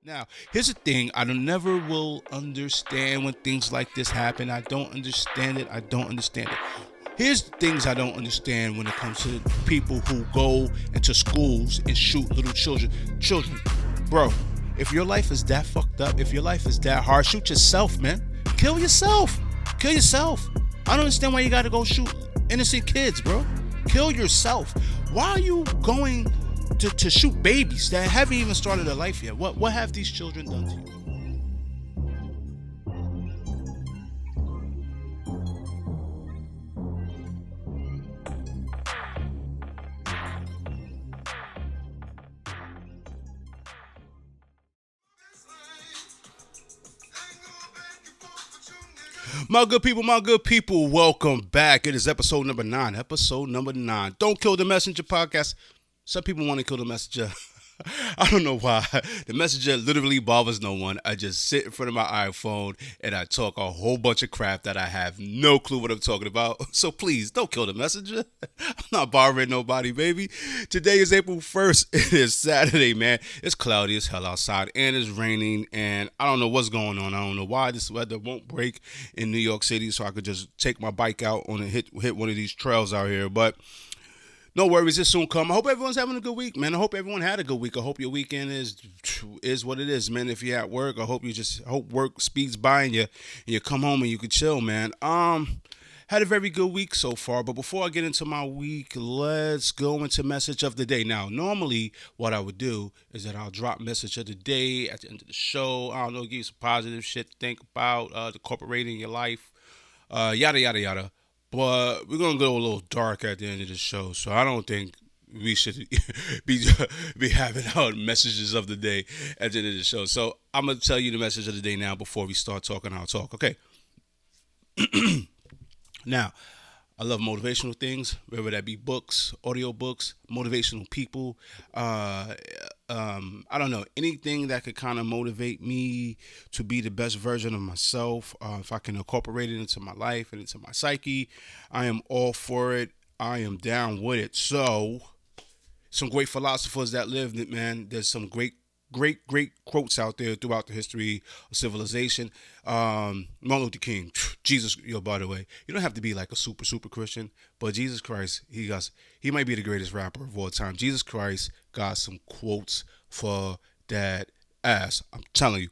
Now, here's the thing. I don't never will understand when things like this happen. I don't understand it. I don't understand it. Here's the things I don't understand when it comes to people who go into schools and shoot little children. Children, bro, if your life is that fucked up, if your life is that hard, shoot yourself, man. Kill yourself. Kill yourself. I don't understand why you gotta go shoot innocent kids, bro. Kill yourself. Why are you going to shoot babies that haven't even started their life yet? What have these children done to you? My good people, welcome back. It is episode number 9. Episode number 9. Don't kill the messenger podcast. Some people want to kill the messenger. I don't know why. The messenger literally bothers no one. I just sit in front of my iPhone and I talk a whole bunch of crap that I have no clue what I'm talking about. So please don't kill the messenger. I'm not bothering nobody, baby. Today is April 1st. It is Saturday, man. It's cloudy as hell outside and it's raining and I don't know what's going on. I don't know why this weather won't break in New York City so I could just take my bike out on and hit one of these trails out here. But no worries, it soon come. I hope everyone's having a good week, man. I hope everyone had a good week. I hope your weekend is what it is, man. If you're at work, I hope work speeds by and you come home and you can chill, man. Had a very good week so far, but before I get into my week, let's go into message of the day. Now, normally what I would do is that I'll drop message of the day at the end of the show. I don't know, give you some positive shit to think about, the corporate in your life, yada yada yada. But we're gonna go a little dark at the end of the show, so I don't think we should be be having out messages of the day at the end of the show. So I'm gonna tell you the message of the day now before we start talking our talk. Okay. Now, I love motivational things, whether that be books, audio books, motivational people. Uh, I don't know, anything that could kind of motivate me to be the best version of myself. If I can incorporate it into my life and into my psyche, I am all for it. I am down with it. So, some great philosophers that lived it, man. There's some great quotes out there throughout the history of civilization. Martin Luther King, Jesus, by the way, you don't have to be like a super Christian, but Jesus Christ, he might be the greatest rapper of all time. Jesus Christ got some quotes for that ass. I'm telling you.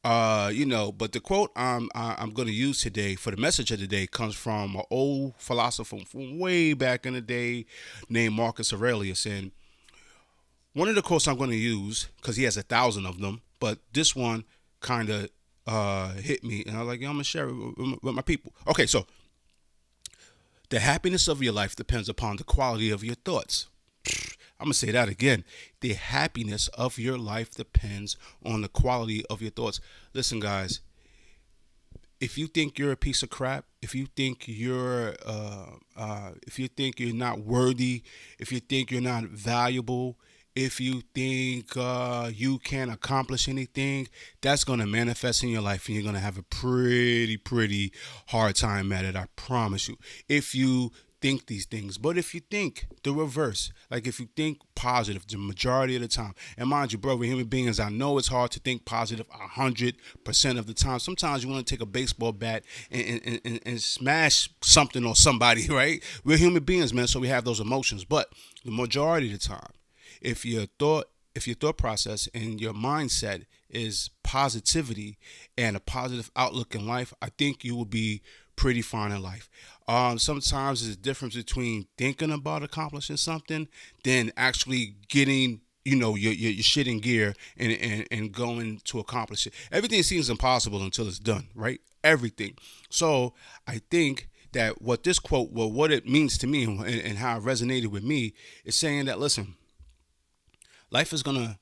But the quote I'm going to use today for the message of the day comes from an old philosopher from way back in the day named Marcus Aurelius. And one of the quotes I'm going to use, because he has 1,000 of them, but this one kind of hit me, and I was like, I'm going to share it with my people. Okay, so the happiness of your life depends upon the quality of your thoughts. I'm going to say that again. The happiness of your life depends on the quality of your thoughts. Listen, guys, if you think you're a piece of crap, if you think you're not worthy, if you think you're not valuable, if you think you can't accomplish anything, that's going to manifest in your life and you're going to have a pretty hard time at it. I promise you. If you think these things, but if you think the reverse, like if you think positive the majority of the time, and mind you, bro, we're human beings. I know it's hard to think positive 100% of the time. Sometimes you want to take a baseball bat and smash something or somebody, right? We're human beings, man, so we have those emotions. But the majority of the time, if your thought process and your mindset is positivity and a positive outlook in life, I think you will be pretty fine in life. Sometimes there's a difference between thinking about accomplishing something than actually getting your shit in gear and going to accomplish it. Everything seems impossible until it's done, right? Everything. So I think that what it means to me and how it resonated with me is saying that, listen, life is gonna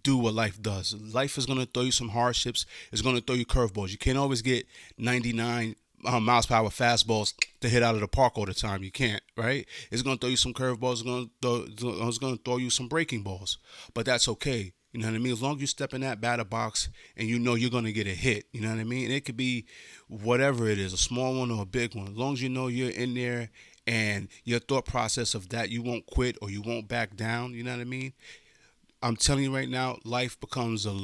do what life does. Life is gonna throw you some hardships. It's gonna throw you curveballs. You can't always get 99 miles per hour fastballs to hit out of the park all the time. You can't, right? It's gonna throw you some curveballs. It's gonna throw you some breaking balls. But that's okay. You know what I mean? As long as you step in that batter box and you know you're gonna get a hit. You know what I mean? And it could be whatever it is, a small one or a big one. As long as you know you're in there and your thought process of that you won't quit or you won't back down. You know what I mean? I'm telling you right now, life becomes a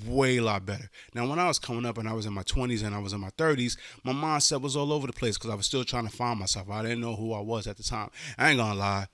way lot better. Now, when I was coming up and I was in my 20s and I was in my 30s, my mindset was all over the place because I was still trying to find myself. I didn't know who I was at the time. I ain't gonna lie.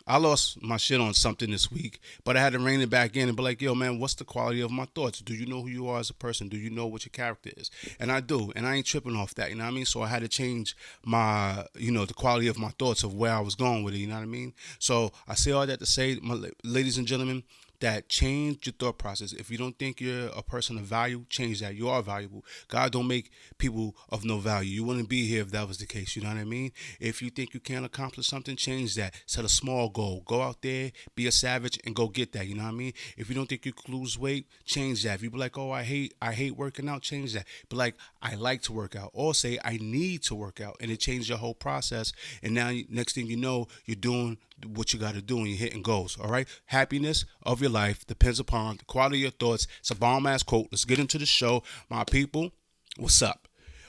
I lost my shit on something this week, but I had to rein it back in and be like, yo, man, what's the quality of my thoughts? Do you know who you are as a person? Do you know what your character is? And I do, and I ain't tripping off that, you know what I mean? So I had to change my, the quality of my thoughts of where I was going with it, you know what I mean? So I say all that to say, ladies and gentlemen, that change your thought process. If you don't think you're a person of value, change that. You are valuable. God don't make people of no value. You wouldn't be here if that was the case. You know what I mean? If you think you can't accomplish something, change that. Set a small goal. Go out there, be a savage, and go get that. You know what I mean? If you don't think you can lose weight, change that. If you be like, oh, I hate working out, change that. But like, I like to work out. Or say, I need to work out, and it changed your whole process. And now, next thing you know, you're doing what you got to do and you're hitting goals. All right. Happiness of your life depends upon the quality of your thoughts. It's a bomb ass quote. Let's get into the show. My people, what's up?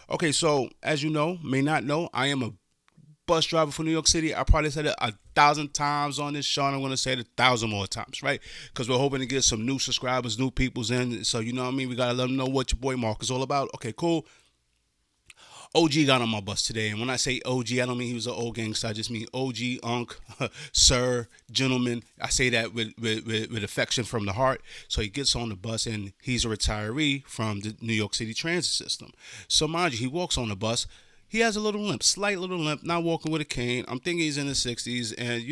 Okay. So, as you know, may not know, I am a bus driver for New York City. I probably said it 1,000 times on this show, and I'm going to say it 1,000 more times, right? Because we're hoping to get some new subscribers, new peoples in. So, you know what I mean? We got to let them know what your boy Marc is all about. Okay, cool. OG got on my bus today, and when I say OG, I don't mean he was an old gangster. I just mean OG, Unc, Sir, gentleman. I say that with affection from the heart. So he gets on the bus, and he's a retiree from the New York City transit system. So mind you, he walks on the bus. He has a little limp, slight little limp, not walking with a cane. I'm thinking he's in his 60s, and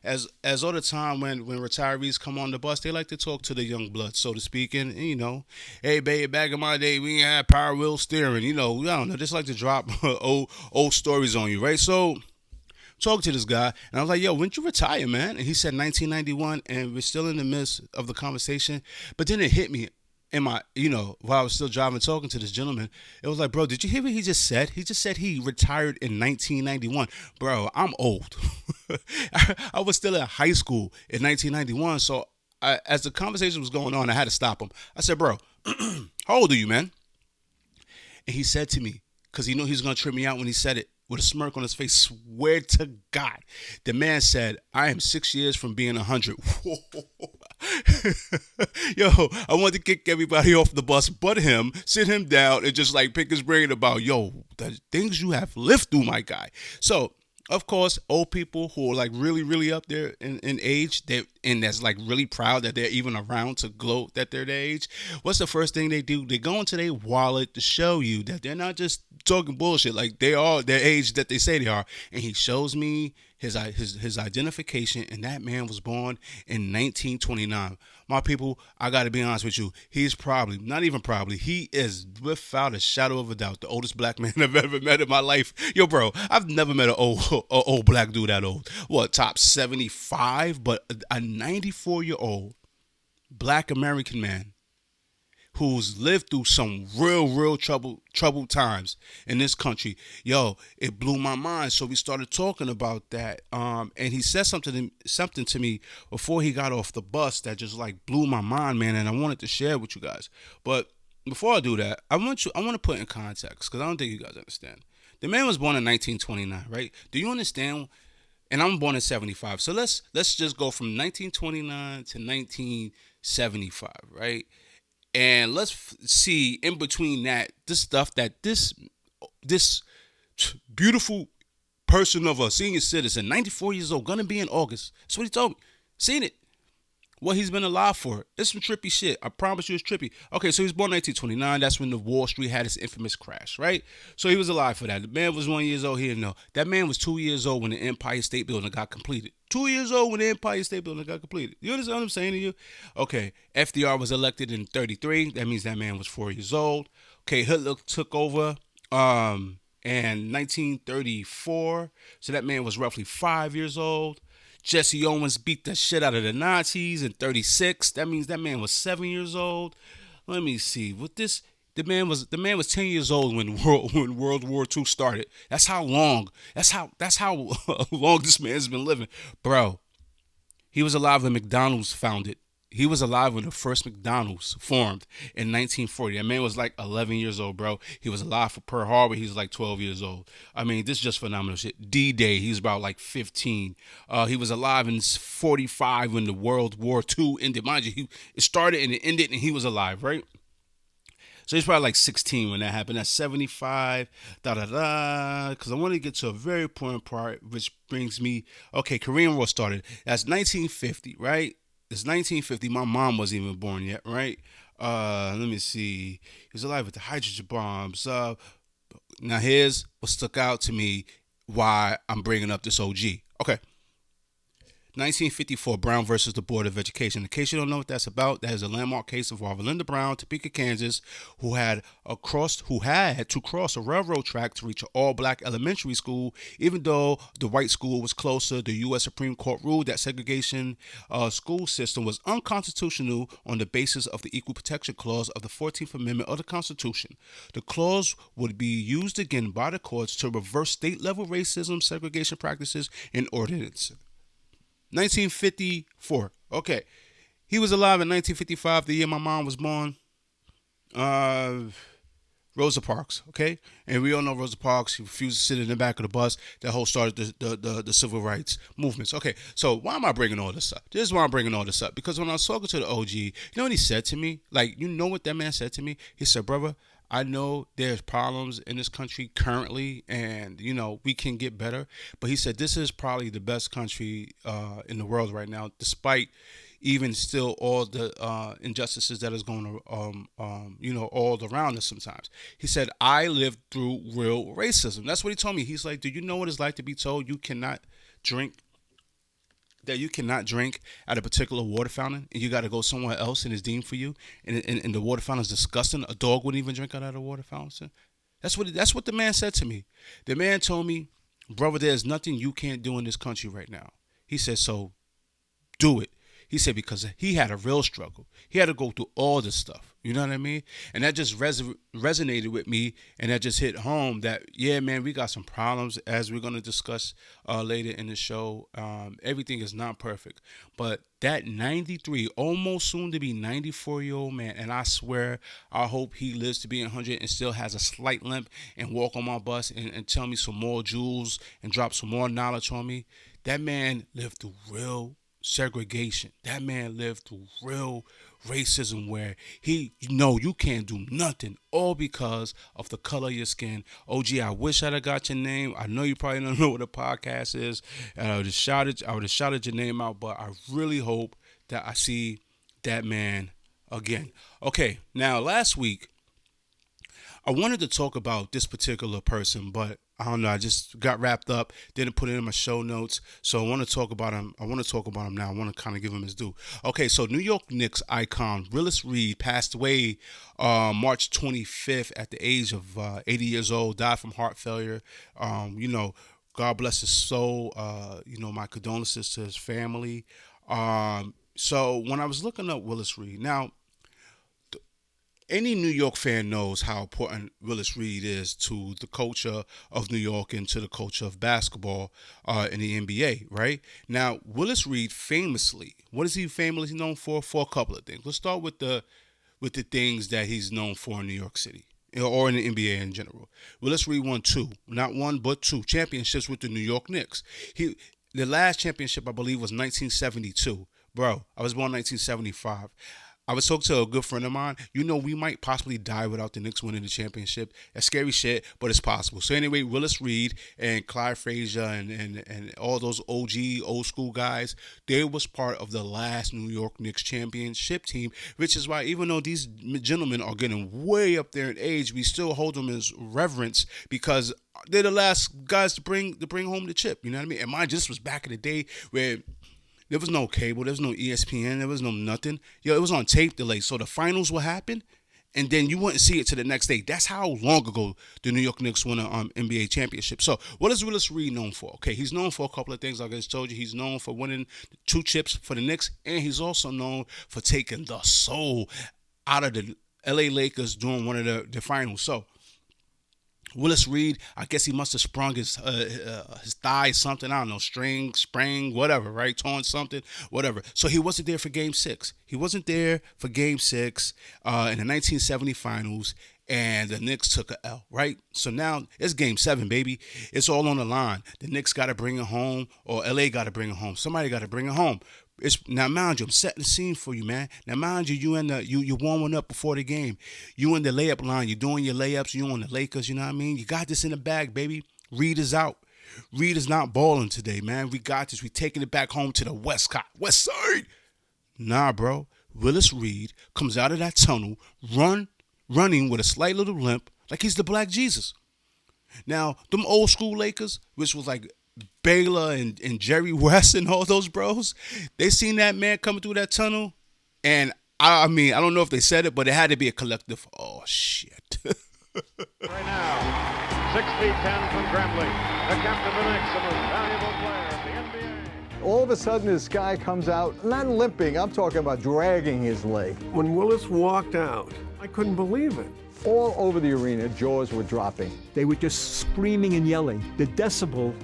as all the time when retirees come on the bus, they like to talk to the young blood, so to speak, and hey baby, back in my day we ain't had power wheel steering, I don't know, just like to drop old stories on you, right? So talk to this guy, and I was like, yo, when did you retire, man? And he said 1991, and we're still in the midst of the conversation, but then it hit me in my, while I was still driving, talking to this gentleman, it was like, bro, did you hear what he just said? He just said he retired in 1991. Bro, I'm old. I was still in high school in 1991. So as the conversation was going on, I had to stop him. I said, bro, how old are you, man? And he said to me, because he knew he was going to trip me out when he said it, with a smirk on his face, swear to God. The man said, I am 6 years from being 100. Yo, I wanted to kick everybody off the bus but him, sit him down, and just like pick his brain about, yo, the things you have lived through, my guy. So, of course, old people who are like really, really up there in age, and that's like really proud that they're even around to gloat that they're their age. What's the first thing they do? They go into their wallet to show you that they're not just talking bullshit. Like they are their age that they say they are. And he shows me his identification, and that man was born in 1929. My people, I got to be honest with you. He's probably, not even probably, he is without a shadow of a doubt the oldest black man I've ever met in my life. Yo, bro, I've never met an old black dude that old. What, top 75? But a 94-year-old black American man who's lived through some real troubled times in this country. Yo, it blew my mind. So we started talking about that. And he said something to me before he got off the bus that just like blew my mind, man. And I wanted to share with you guys. But before I do that, I want to put in context because I don't think you guys understand. The man was born in 1929, right? Do you understand? And I'm born in 75. So let's just go from 1929 to 1975, right? And let's see in between that this stuff that this beautiful person of a senior citizen, 94 years old, gonna be in August. That's what he told me. Seen it. What he's been alive for. It's some trippy shit. I promise you it's trippy. Okay, so he was born in 1929. That's when the Wall Street had its infamous crash, right? So he was alive for that. The man was 1 year old. He didn't know. That man was 2 years old when the Empire State Building got completed. 2 years old when the Empire State Building got completed. You understand what I'm saying to you? Okay, FDR was elected in 33. That means that man was 4 years old. Okay, Hitler took over in 1934. So that man was roughly 5 years old. Jesse Owens beat the shit out of the Nazis in 36. That means that man was 7 years old. Let me see. The man was 10 years old when World War II started. That's how long long this man's been living. Bro, he was alive when McDonald's founded He was alive when the first McDonald's formed in 1940. That man was like 11 years old, bro. He was alive for Pearl Harbor. He was like 12 years old. I mean, this is just phenomenal shit. D-Day, he was about like 15. He was alive in 45 when the World War II ended. Mind you, it started and it ended, and he was alive, right? So he's probably like 16 when that happened. That's 75, da da da. Because I want to get to a very important part, which brings me, okay, Korean War started. That's 1950, right? It's 1950. My mom wasn't even born yet, right? Let me see. He was alive with the hydrogen bombs. Now here's what stuck out to me why I'm bringing up this OG. Okay, 1954, Brown versus the Board of Education. In case you don't know what that's about, that is a landmark case involving Linda Brown, Topeka, Kansas, who had to cross a railroad track to reach an all-black elementary school, even though the white school was closer. The U.S. Supreme Court ruled that segregation school system was unconstitutional on the basis of the Equal Protection Clause of the 14th Amendment of the Constitution. The clause would be used again by the courts to reverse state-level racism, segregation practices, and ordinances. 1954. Okay. He was alive in 1955, the year my mom was born. Uh, Rosa Parks, okay? And we all know Rosa Parks. She refused to sit in the back of the bus. That whole started the civil rights movements. Okay, so why am I bringing all this up? This is why I'm bringing all this up. Because when I was talking to the OG, you know what he said to me? Like, you know what that man said to me? He said, brother, I know there's problems in this country currently, and we can get better. But he said this is probably the best country in the world right now, despite even still all the injustices that is going all around us sometimes. He said, I lived through real racism. That's what he told me. He's like, do you know what it's like to be told drink you cannot drink at a particular water fountain and you got to go somewhere else and it's deemed for you, and the water fountain is disgusting. A dog wouldn't even drink out of the water fountain. That's what the man said to me. The man told me, brother, there's nothing you can't do in this country right now. He said, so do it. He said because he had a real struggle. He had to go through all this stuff. You know what I mean? And that just resonated with me, and that just hit home that, yeah, man, we got some problems, as we're going to discuss later in the show. Everything is not perfect. But that 93, almost soon to be 94-year-old man, and I swear, I hope he lives to be 100 and still has a slight limp and walk on my bus and tell me some more jewels and drop some more knowledge on me. That man lived through real segregation. That man lived through real racism where you can't do nothing, all because of the color of your skin. OG, I wish I'd have got your name. I know you probably don't know what a podcast is. I would have shouted your name out, but I really hope that I see that man again. Okay, now last week I wanted to talk about this particular person, but I don't know. I just got wrapped up, didn't put it in my show notes, so I want to talk about him. I want to talk about him now. I want to kind of give him his due. Okay, so New York Knicks icon Willis Reed passed away March 25th at the age of 80 years old. Died from heart failure. God bless his soul. My condolences to his family. So when I was looking up Willis Reed, now any New York fan knows how important Willis Reed is to the culture of New York and to the culture of basketball in the NBA, right? Now, Willis Reed famously, what is he famously known for? For a couple of things. Let's start with the things that he's known for in New York City or in the NBA in general. Willis Reed won not one, but two championships with the New York Knicks. The last championship, I believe, was 1972. Bro, I was born in 1975. I was talking to a good friend of mine. We might possibly die without the Knicks winning the championship. That's scary shit, but it's possible. So anyway, Willis Reed and Clyde Frazier and all those old school guys, they was part of the last New York Knicks championship team, which is why even though these gentlemen are getting way up there in age, we still hold them as reverence because they're the last guys to bring home the chip. You know what I mean? And mine just was back in the day where there was no cable. There was no ESPN. There was no nothing. It was on tape delay. So the finals would happen, and then you wouldn't see it to the next day. That's how long ago the New York Knicks won an NBA championship. So what is Willis Reed known for? Okay, he's known for a couple of things. Like I just told you, he's known for winning 2 chips for the Knicks, and he's also known for taking the soul out of the LA Lakers during one of the finals. So Willis Reed, I guess he must have sprung his thigh, something, I don't know, sprain, whatever, right? Torn something, whatever. So he wasn't there for Game Six. He wasn't there for Game Six in the 1970 finals, and the Knicks took a L, right? So now it's Game Seven, baby. It's all on the line. The Knicks got to bring it home, or LA got to bring it home. Somebody got to bring it home. It's now, mind you, I'm setting the scene for you, man. Now, mind you, you warming up before the game. You in the layup line. You doing your layups. You on the Lakers. You know what I mean? You got this in the bag, baby. Reed is out. Reed is not balling today, man. We got this. We taking it back home to the West Side. Nah, bro. Willis Reed comes out of that tunnel, running with a slight little limp, like he's the Black Jesus. Now, them old school Lakers, which was like Baylor and Jerry West and all those bros, they seen that man coming through that tunnel, and I mean, I don't know if they said it, but it had to be a collective. Oh shit! Right now, 6 feet 10 from Grambling, the captain of the Knicks, the most valuable player in the NBA. All of a sudden, this guy comes out, not limping, I'm talking about dragging his leg. When Willis walked out, I couldn't believe it. All over the arena, jaws were dropping. They were just screaming and yelling. The decibel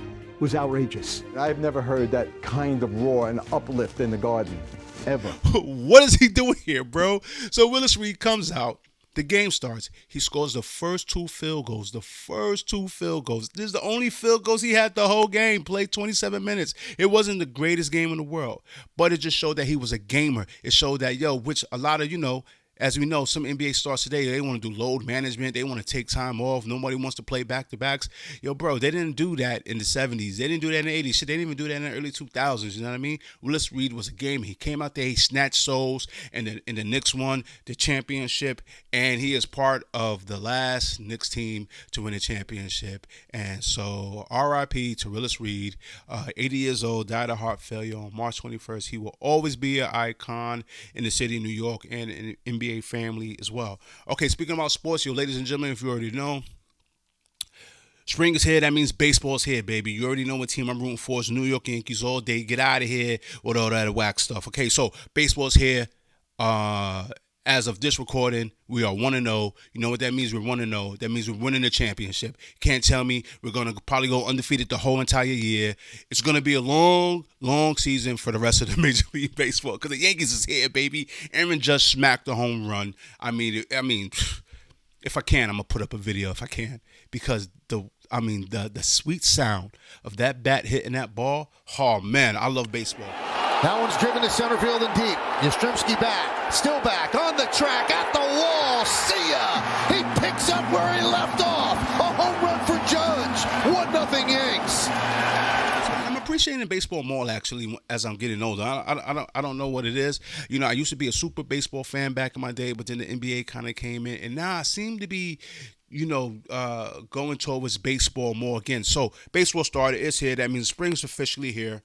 was outrageous. I've never heard that kind of roar and uplift in the Garden, ever. What is he doing here, bro? So Willis Reed comes out. The game starts. He scores the first two field goals. The first two field goals. This is the only field goals he had the whole game. Played 27 minutes. It wasn't the greatest game in the world, but it just showed that he was a gamer. It showed that, which a lot of, as we know, some NBA stars today, they want to do load management. They want to take time off. Nobody wants to play back-to-backs. Bro, they didn't do that in the 70s. They didn't do that in the 80s. Shit, they didn't even do that in the early 2000s. You know what I mean? Willis Reed was a gamer. He came out there, he snatched souls, and the Knicks won the championship, and he is part of the last Knicks team to win a championship. And so, R.I.P. to Willis Reed, 80 years old, died of heart failure on March 21st. He will always be an icon in the city of New York and in NBA family as well. Okay, speaking about sports, ladies and gentlemen, if you already know, spring is here. That means baseball's here, baby. You already know what team I'm rooting for. It's New York Yankees all day. Get out of here with all that whack stuff. Okay, so baseball's here. As of this recording, we are 1-0. You know what that means? We're 1-0. That means we're winning the championship. You can't tell me we're going to probably go undefeated the whole entire year. It's going to be a long, long season for the rest of the Major League Baseball because the Yankees is here, baby. Aaron just smacked a home run. I mean, if I can, I'm going to put up a video if I can because the sweet sound of that bat hitting that ball, oh, man, I love baseball. That one's driven to center field and deep. Yastrzemski back, still back, on the track, at the wall. See ya! He picks up where he left off. A home run for Judge. 1-0 Yanks. I'm appreciating baseball more actually as I'm getting older. I don't know what it is. I used to be a super baseball fan back in my day, but then the NBA kind of came in, and now I seem to be going towards baseball more again. So baseball started. It's here. That means spring's officially here.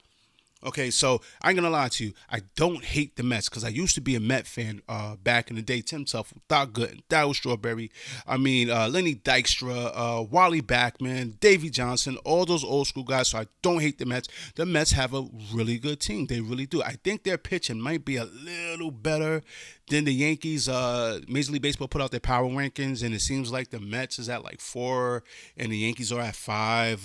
Okay, so I ain't gonna lie to you. I don't hate the Mets because I used to be a Met fan back in the day. Tim Tuffle, Doc Gooden, Darryl Strawberry, Lenny Dykstra, Wally Backman, Davey Johnson, all those old school guys. So I don't hate the Mets. The Mets have a really good team. They really do. I think their pitching might be a little better than the Yankees. Major League Baseball put out their power rankings, and it seems like the Mets is at like 4 and the Yankees are at 5.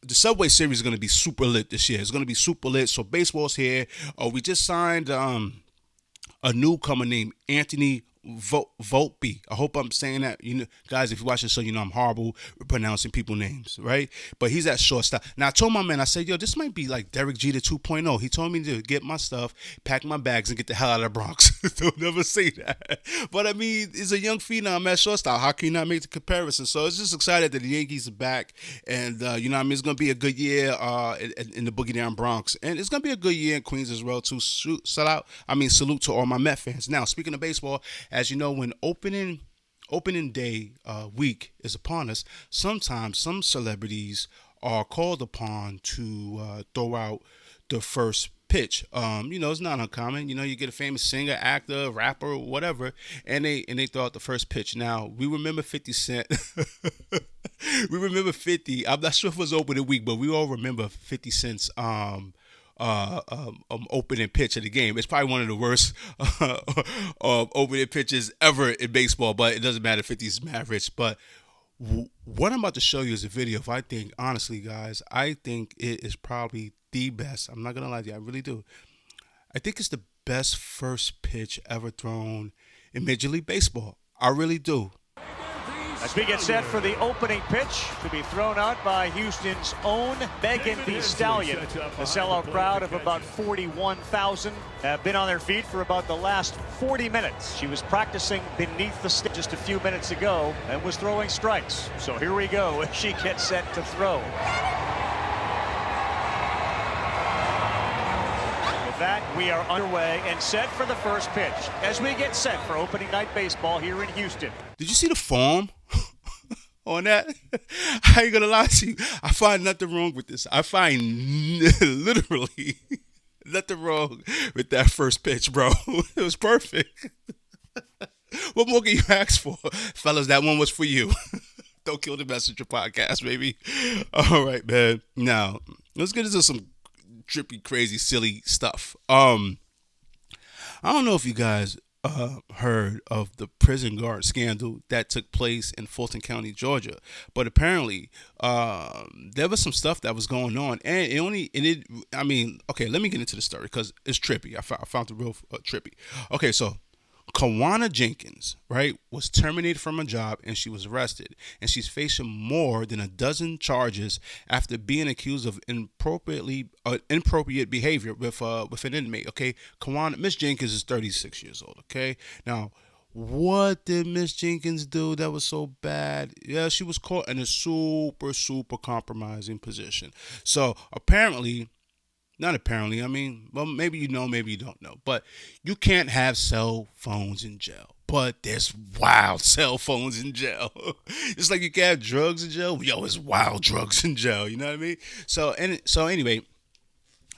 The Subway Series is going to be super lit this year. It's going to be super lit. So baseball's here. We just signed a newcomer named Anthony Volpe. I hope I'm saying that. Guys, if you watch the show, I'm horrible with pronouncing people's names, right? But he's at shortstop. Now, I told my man, I said, this might be like Derek Jeter 2.0. He told me to get my stuff, pack my bags, and get the hell out of the Bronx. Don't never say that. But, he's a young phenom at shortstop. How can you not make the comparison? So, it's just excited that the Yankees are back. And, it's going to be a good year in the Boogie Down Bronx. And it's going to be a good year in Queens as well, too. Salute to all my Met fans. Now, speaking of baseball, as you know, when opening day week is upon us, sometimes some celebrities are called upon to throw out the first pitch. It's not uncommon. You get a famous singer, actor, rapper, whatever, and they throw out the first pitch. Now, we remember 50 Cent. We remember 50. I'm not sure if it was opening week, but we all remember 50 Cent's opening pitch of the game. It's probably one of the worst opening pitches ever in baseball, but it doesn't matter if it's mad rich. But what I'm about to show you is a video of, I think, honestly, guys, I think it is probably the best. I'm not going to lie to you. I really do. I think it's the best first pitch ever thrown in Major League Baseball. I really do. As we get set for the opening pitch to be thrown out by Houston's own Megan Thee Stallion. The sellout crowd of about 41,000 have been on their feet for about the last 40 minutes. She was practicing beneath the stage just a few minutes ago and was throwing strikes. So here we go as she gets set to throw. With that, we are underway and set for the first pitch as we get set for opening night baseball here in Houston. Did you see the form on that? I ain't gonna lie to you. I find nothing wrong with this. I find literally nothing wrong with that first pitch, bro. It was perfect. What more can you ask for? Fellas, that one was for you. Don't Kill the Messenger podcast, baby. All right, man. Now, let's get into some trippy, crazy, silly stuff. I don't know if you guys heard of the prison guard scandal that took place in Fulton County, Georgia, but apparently there was some stuff that was going on, and okay, let me get into the story because it's trippy. I found it real trippy. Okay, so Kawana Jenkins, right, was terminated from her job and she was arrested. And she's facing more than a dozen charges after being accused of inappropriate behavior with an inmate. Okay, Miss Jenkins is 36 years old. Okay, now what did Miss Jenkins do that was so bad? Yeah, she was caught in a super compromising position. So apparently. Not apparently, I mean, well, maybe you know, maybe you don't know, but you can't have cell phones in jail. But there's wild cell phones in jail. It's like you can have drugs in jail. Yo, it's wild drugs in jail. You know what I mean? So anyway,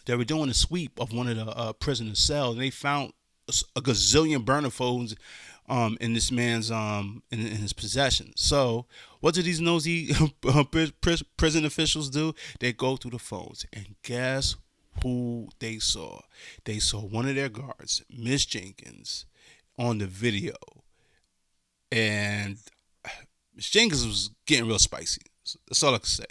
they were doing a sweep of one of the prisoner's cells, and they found a gazillion burner phones in this man's in his possession. So what do these nosy prison officials do? They go through the phones, and guess who they saw? They saw one of their guards, Miss Jenkins, on the video, and Miss Jenkins was getting real spicy. That's all I can say.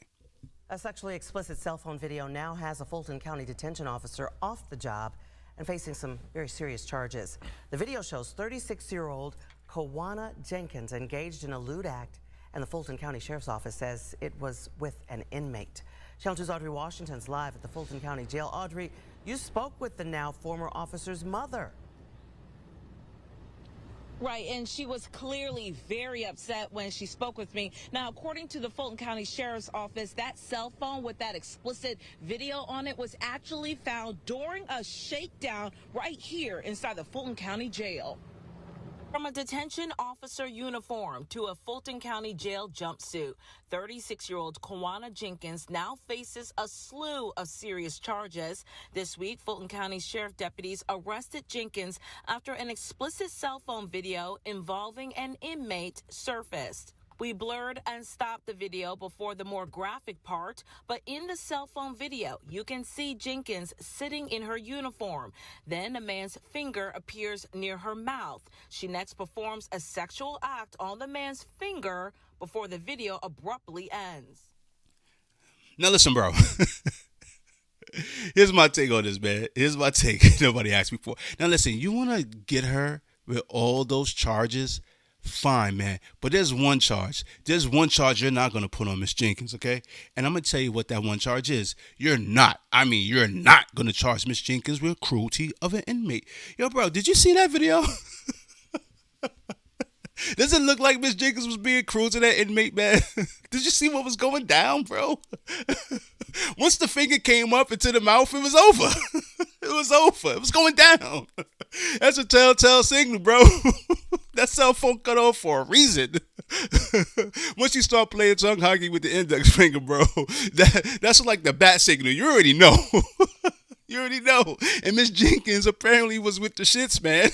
A sexually explicit cell phone video now has a Fulton County detention officer off the job and facing some very serious charges. The video shows 36-year-old Kawana Jenkins engaged in a lewd act, and the Fulton County Sheriff's Office says it was with an inmate. Channel 2's Audrey Washington's live at the Fulton County Jail. Audrey, you spoke with the now former officer's mother. Right, and she was clearly very upset when she spoke with me. Now, according to the Fulton County Sheriff's Office, that cell phone with that explicit video on it was actually found during a shakedown right here inside the Fulton County Jail. From a detention officer uniform to a Fulton County jail jumpsuit, 36-year-old Kawana Jenkins now faces a slew of serious charges. This week, Fulton County Sheriff deputies arrested Jenkins after an explicit cell phone video involving an inmate surfaced. We blurred and stopped the video before the more graphic part, but in the cell phone video, you can see Jenkins sitting in her uniform. Then a man's finger appears near her mouth. She next performs a sexual act on the man's finger before the video abruptly ends. Now listen, bro. Here's my take on this, man. Here's my take. Nobody asked me for. Now listen, you want to get her with all those charges? Fine, man. But there's one charge. There's one charge you're not going to put on Miss Jenkins, okay? And I'm going to tell you what that one charge is. You're not going to charge Miss Jenkins with cruelty of an inmate. Yo, bro, did you see that video? Does it look like Miss Jenkins was being cruel to that inmate, man? Did you see what was going down, bro? Once the finger came up into the mouth, it was over. It was over. It was going down. That's a telltale signal, bro. That cell phone cut off for a reason. Once you start playing tongue hockey with the index finger, bro, that's like the bat signal. You already know. You already know. And Miss Jenkins apparently was with the shits, man.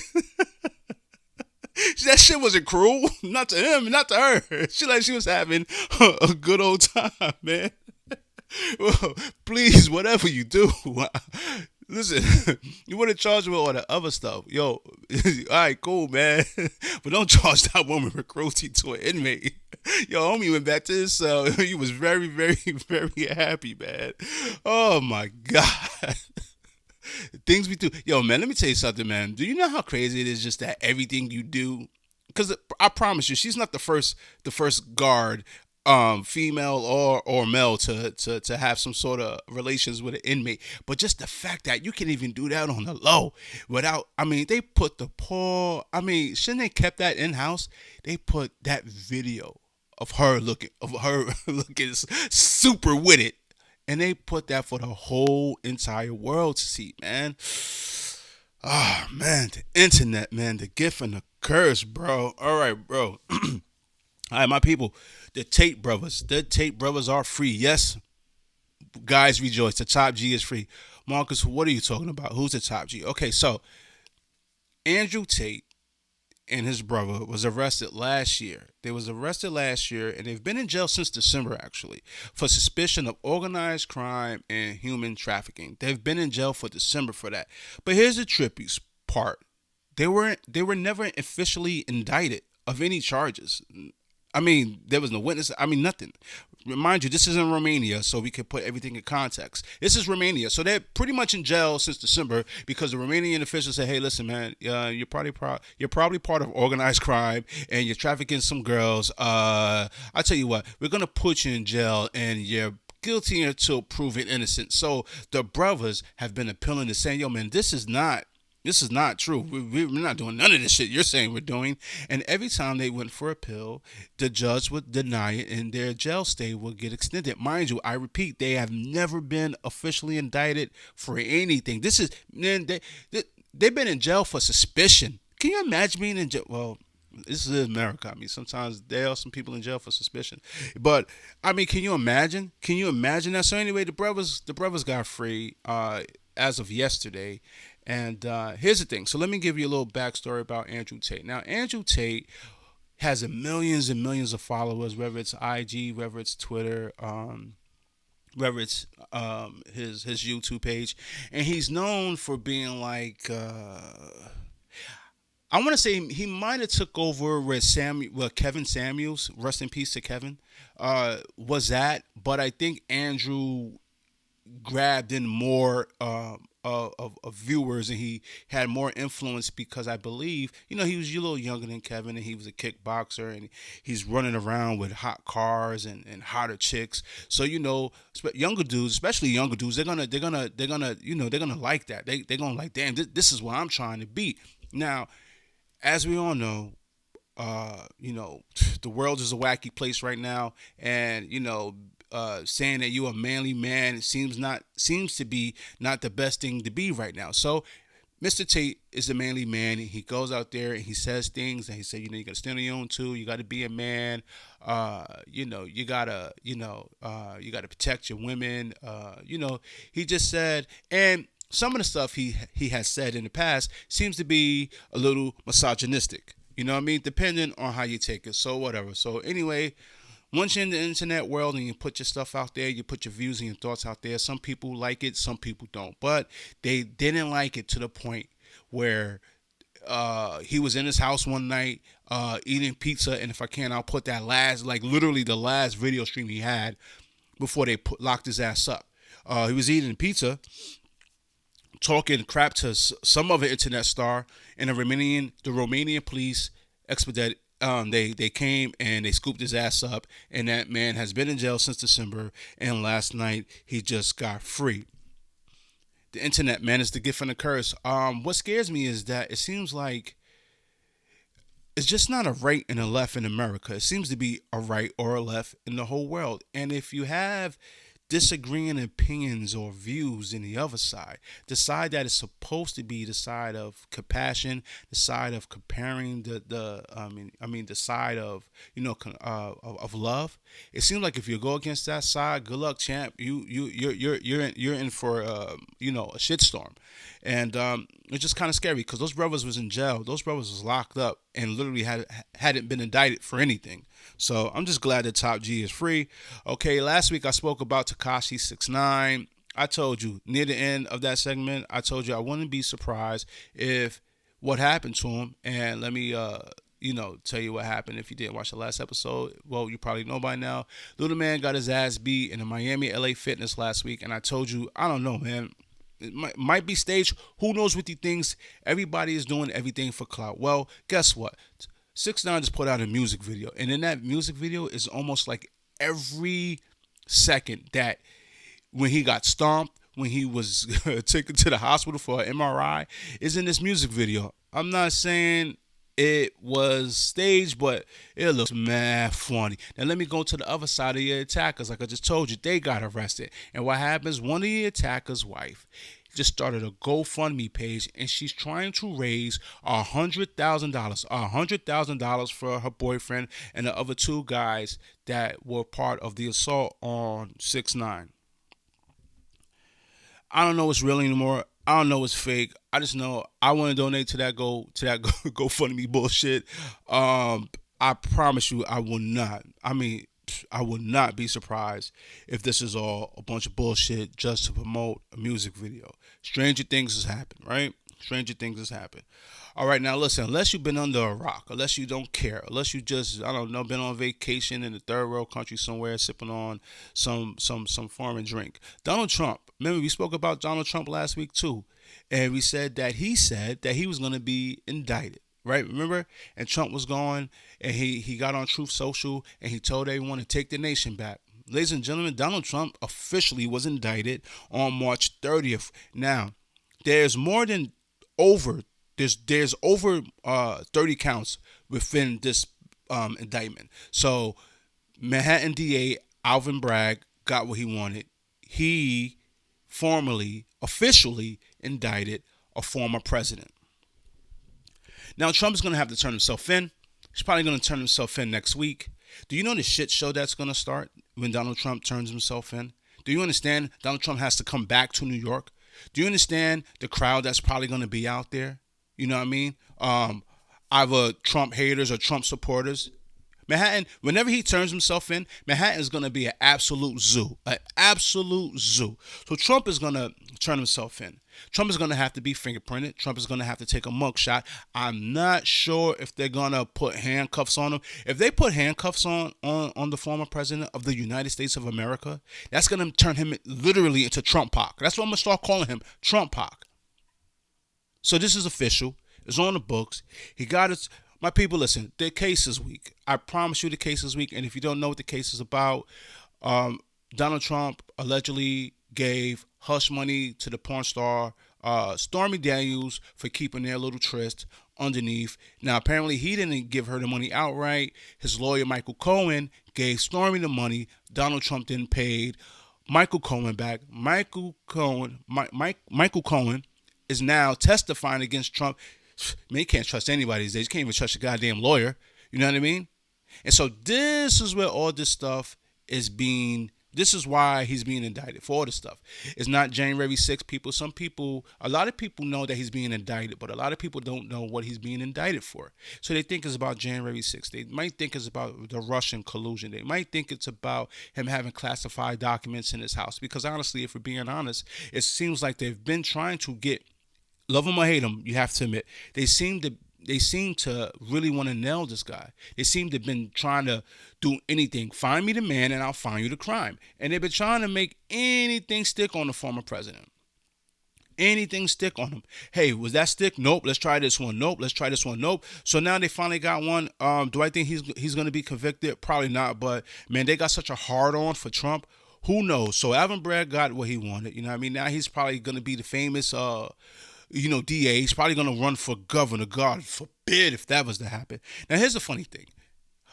That shit wasn't cruel. Not to him, not to her. She was having a good old time, man. Well, please, whatever you do, listen, you want to charge me with all the other stuff. Yo, all right, cool, man. But don't charge that woman with cruelty to an inmate. Yo, homie went back to his cell. He was very, very, very happy, man. Oh, my God. Things we do. Yo, man, let me tell you something, man. Do you know how crazy it is just that everything you do? Because I promise you, she's not the first guard, female or male to have some sort of relations with an inmate. But just the fact that you can even do that on the low without, I mean, they put the poor, I mean, shouldn't they kept that in house? They put that video of her looking super with it. And they put that for the whole entire world to see, man. Oh, man, the internet, man, the gift and the curse, bro. All right, bro. All right, my people, the Tate brothers are free. Yes, guys, rejoice. The top G is free. Marcus, what are you talking about? Who's the top G? Okay, so Andrew Tate and his brother was arrested last year. They was arrested last year, and they've been in jail since December, actually, for suspicion of organized crime and human trafficking. They've been in jail for December for that. But here's the trippy part: they were never officially indicted of any charges. I mean, there was no witness. I mean, nothing. Remind you, this is in Romania, so we can put everything in context. This is Romania, so they're pretty much in jail since December because the Romanian officials say, "Hey, listen, man, you're probably part of organized crime and you're trafficking some girls. I tell you what, we're gonna put you in jail and you're guilty until proven innocent." So the brothers have been appealing to saying, "Yo, man, this is not true. We're not doing none of this shit you're saying we're doing." And every time they went for appeal, the judge would deny it and their jail stay would get extended. Mind you, I repeat, they have never been officially indicted for anything. This is, man, they've been in jail for suspicion. Can you imagine being in jail? Well, this is America. I mean, sometimes there are some people in jail for suspicion. But I mean, can you imagine? Can you imagine that? So anyway, the brothers got free as of yesterday. And here's the thing. So let me give you a little backstory about Andrew Tate. Now, Andrew Tate has millions and millions of followers, whether it's IG, whether it's Twitter, whether it's his YouTube page, and he's known for being like I want to say he might have took over where Kevin Samuels, rest in peace to Kevin, was at, but I think Andrew grabbed in more of viewers, and he had more influence because I believe, he was a little younger than Kevin, and he was a kickboxer, and he's running around with hot cars and hotter chicks. So younger dudes, especially younger dudes, they're gonna like that. They're gonna like, damn, this is what I'm trying to be. Now, as we all know, the world is a wacky place right now, and saying that you're a manly man seems to be not the best thing to be right now. So Mr. Tate is a manly man, and he goes out there and he says things, and he said, you got to stand on your own too. You got to be a man. You gotta protect your women. He just said, and some of the stuff he has said in the past seems to be a little misogynistic. You know what I mean? Depending on how you take it. So whatever. So anyway, once you're in the internet world and you put your stuff out there, you put your views and your thoughts out there, some people like it, some people don't. But they didn't like it to the point where he was in his house one night eating pizza. And if I can, I'll put that literally the last video stream he had before they locked his ass up. He was eating pizza, talking crap to some other internet star, and the Romanian police expedited. They came and they scooped his ass up, and that man has been in jail since December, and last night he just got free. The internet, man, is the gift and the curse. What scares me is that it seems like it's just not a right and a left in America. It seems to be a right or a left in the whole world. And if you have disagreeing opinions or views in the other side, the side that is supposed to be the side of compassion, the side of comparing the side of of love. It seems like if you go against that side, good luck, champ. You're in for a shitstorm, and it's just kind of scary because those brothers was in jail. Those brothers was locked up and literally hadn't been indicted for anything. So I'm just glad that Top G is free. Okay, last week I spoke about Tekashi 6ix9ine. I told you near the end of that segment, I told you I wouldn't be surprised if what happened to him. And let me tell you what happened. If you didn't watch the last episode, well, you probably know by now. Little man got his ass beat in the Miami LA Fitness last week, and I told you, I don't know, man. It might be staged. Who knows what he thinks? Everybody is doing everything for clout. Well, guess what? 6ix9ine just put out a music video, and in that music video is almost like every second that when he got stomped, when he was taken to the hospital for an MRI, is in this music video. I'm not saying it was staged, but it looks mad funny. Now let me go to the other side of the attackers. Like I just told you, they got arrested. And what happens? One of the attackers' wife just started a GoFundMe page, and she's trying to raise $100,000 for her boyfriend and the other two guys that were part of the assault on 6ix9ine. I don't know what's real anymore. I don't know what's fake. I just know I want to donate to that GoFundMe bullshit. I promise you, I will not. I mean, I would not be surprised if this is all a bunch of bullshit just to promote a music video. Stranger things has happened, right? Stranger things has happened. All right, now listen, unless you've been under a rock, unless you don't care, unless you just, I don't know, been on vacation in a third world country somewhere sipping on some foreign drink. Donald Trump, remember we spoke about Donald Trump last week too, and we said that he was going to be indicted. Right, remember? And Trump was going, and he got on Truth Social, and he told everyone to take the nation back. Ladies and gentlemen, Donald Trump officially was indicted on March 30th. Now, there's over 30 counts within this indictment. So, Manhattan DA Alvin Bragg got what he wanted. He officially indicted a former president. Now, Trump is going to have to turn himself in. He's probably going to turn himself in next week. Do you know the shit show that's going to start when Donald Trump turns himself in? Do you understand Donald Trump has to come back to New York? Do you understand the crowd that's probably going to be out there? You know what I mean? Either Trump haters or Trump supporters. Manhattan, whenever he turns himself in, Manhattan is going to be an absolute zoo. An absolute zoo. So Trump is going to turn himself in. Trump is going to have to be fingerprinted. Trump is going to have to take a mugshot. I'm not sure if they're going to put handcuffs on him. If they put handcuffs on the former president of the United States of America, that's going to turn him literally into Trump Pac. That's what I'm going to start calling him, Trump Pac. So this is official. It's on the books. He got his... My people, listen, the case is weak. I promise you the case is weak. And if you don't know what the case is about, Donald Trump allegedly gave hush money to the porn star Stormy Daniels for keeping their little tryst underneath. Now, apparently he didn't give her the money outright. His lawyer, Michael Cohen, gave Stormy the money. Donald Trump then paid Michael Cohen back. Michael Cohen is now testifying against Trump. Man, you can't trust anybody these days. You can't even trust a goddamn lawyer. You know what I mean? And so this is where all this stuff is being, this is why he's being indicted for all this stuff. It's not January 6th, people. A lot of people know that he's being indicted, but a lot of people don't know what he's being indicted for. So they think it's about January 6th. They might think it's about the Russian collusion. They might think it's about him having classified documents in his house. Because honestly, if we're being honest, it seems like they've been trying to get, love him or hate him, you have to admit, they seem to really want to nail this guy. They seem to have been trying to do anything. Find me the man and I'll find you the crime. And they've been trying to make anything stick on the former president. Anything stick on him. Hey, was that stick? Nope. Let's try this one. Nope. Let's try this one. Nope. So now they finally got one. Do I think he's going to be convicted? Probably not. But man, they got such a hard on for Trump. Who knows? So Alvin Bragg got what he wanted. You know what I mean? Now he's probably going to be the famous DA. He's probably going to run for governor. God forbid if that was to happen. Now, here's the funny thing.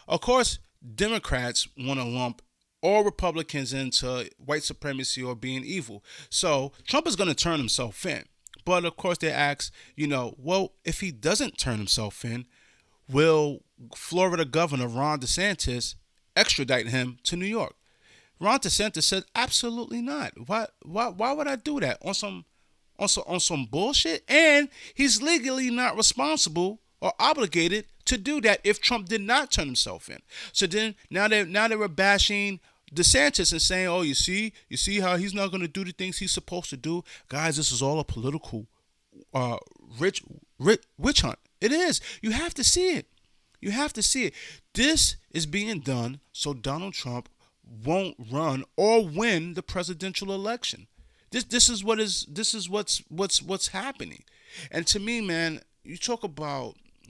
Of course, Democrats want to lump all Republicans into white supremacy or being evil. So Trump is going to turn himself in. But, of course, they ask, well, if he doesn't turn himself in, will Florida Governor Ron DeSantis extradite him to New York? Ron DeSantis said, absolutely not. Why would I do that? On some bullshit, and he's legally not responsible or obligated to do that if Trump did not turn himself in. So then now they were bashing DeSantis and saying, "Oh, you see how he's not going to do the things he's supposed to do." Guys, this is all a political uh, rich witch hunt. It is. You have to see it. You have to see it. This is being done so Donald Trump won't run or win the presidential election. This is what's happening. And to me, man,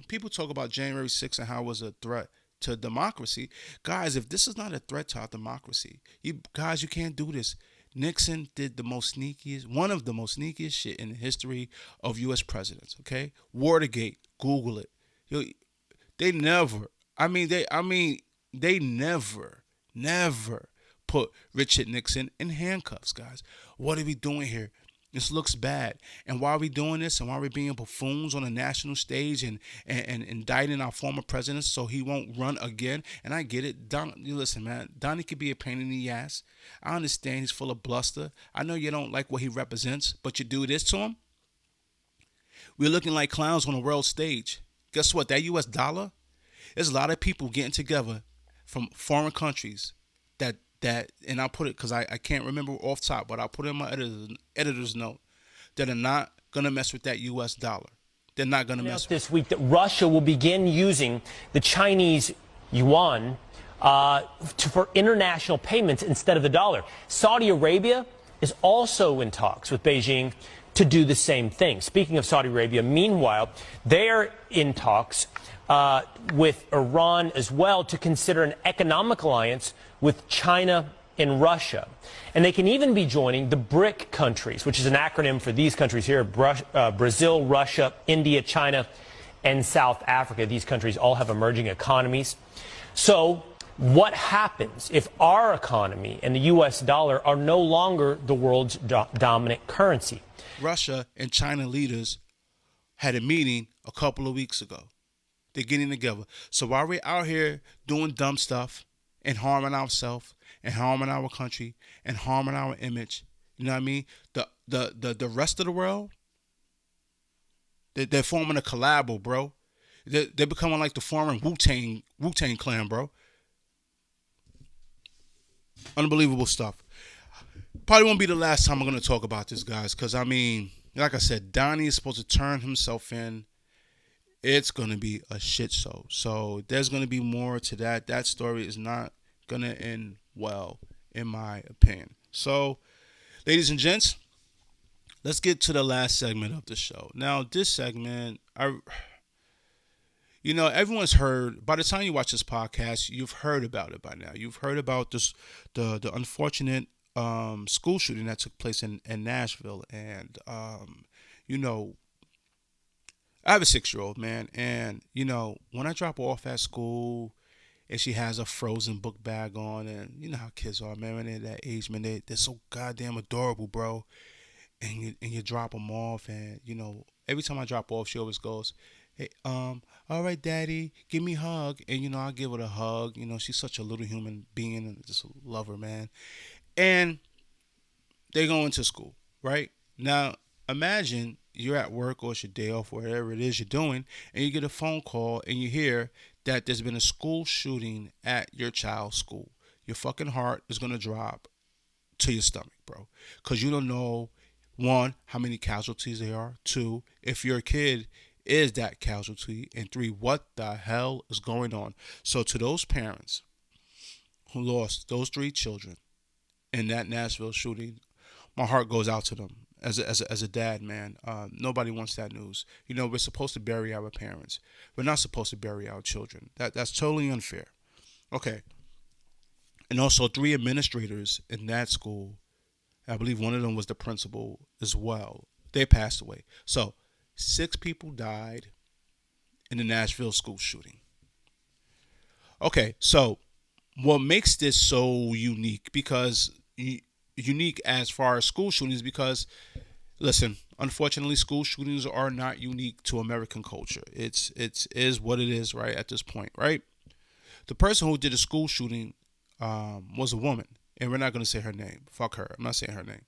people talk about January 6th and how it was a threat to democracy. Guys, if this is not a threat to our democracy, you can't do this. Nixon did one of the most sneakiest shit in the history of U.S. presidents. Okay, Watergate, Google it. They never. They never put Richard Nixon in handcuffs, guys. What are we doing here? This looks bad. And why are we doing this? And why are we being buffoons on a national stage and indicting our former president so he won't run again? And I get it. You listen, man. Donnie could be a pain in the ass. I understand he's full of bluster. I know you don't like what he represents, but you do this to him? We're looking like clowns on a world stage. Guess what? That U.S. dollar, there's a lot of people getting together from foreign countries that and I'll put it because I can't remember off top, but I'll put it in my editor's note that are not going to mess with that U.S. dollar. They're not going to mess with it. This week that Russia will begin using the Chinese yuan for international payments instead of the dollar. Saudi Arabia is also in talks with Beijing to do the same thing. Speaking of Saudi Arabia, meanwhile, they're in talks with Iran as well to consider an economic alliance with China and Russia. And they can even be joining the BRIC countries, which is an acronym for these countries here, Brazil, Russia, India, China, and South Africa. These countries all have emerging economies. So what happens if our economy and the U.S. dollar are no longer the world's dominant currency? Russia and China leaders had a meeting a couple of weeks ago. They're getting together. So while we're out here doing dumb stuff and harming ourselves and harming our country and harming our image, you know what I mean? The rest of the world, they're forming a collabo, bro. They're becoming like the foreign Wu-Tang clan, bro. Unbelievable stuff. Probably won't be the last time I'm going to talk about this, guys, because, I mean, like I said, Donnie is supposed to turn himself in. It's going to be a shit show. So there's going to be more to that. That story is not going to end well, in my opinion. So, ladies and gents, let's get to the last segment of the show. Now, this segment, everyone's heard, by the time you watch this podcast, you've heard about it by now. You've heard about this, the unfortunate school shooting that took place in Nashville. And, I have a 6-year-old, man, and, when I drop her off at school and she has a Frozen book bag on, and you know how kids are, man, when they're that age, man, they're so goddamn adorable, bro, and you drop them off, and, every time I drop off, she always goes, "Hey, all right, Daddy, give me a hug," and, I give her a hug. She's such a little human being, and just love her, man, and they go into school, right? Now, imagine you're at work or it's your day off, whatever it is you're doing, and you get a phone call and you hear that there's been a school shooting at your child's school. Your fucking heart is going to drop to your stomach, bro, because you don't know, one, how many casualties there are, two, if your kid is that casualty, and three, what the hell is going on. So to those parents who lost those 3 children in that Nashville shooting, my heart goes out to them. As a dad, man, nobody wants that news. We're supposed to bury our parents. We're not supposed to bury our children. That's totally unfair. Okay. And also 3 administrators in that school, I believe one of them was the principal as well. They passed away. So 6 people died in the Nashville school shooting. Okay, so what makes this so unique, because unique as far as school shootings, because listen, unfortunately, school shootings are not unique to American culture. It is what it is, right, at this point, right? The person who did the school shooting was a woman, and we're not going to say her name. Fuck her. I'm not saying her name.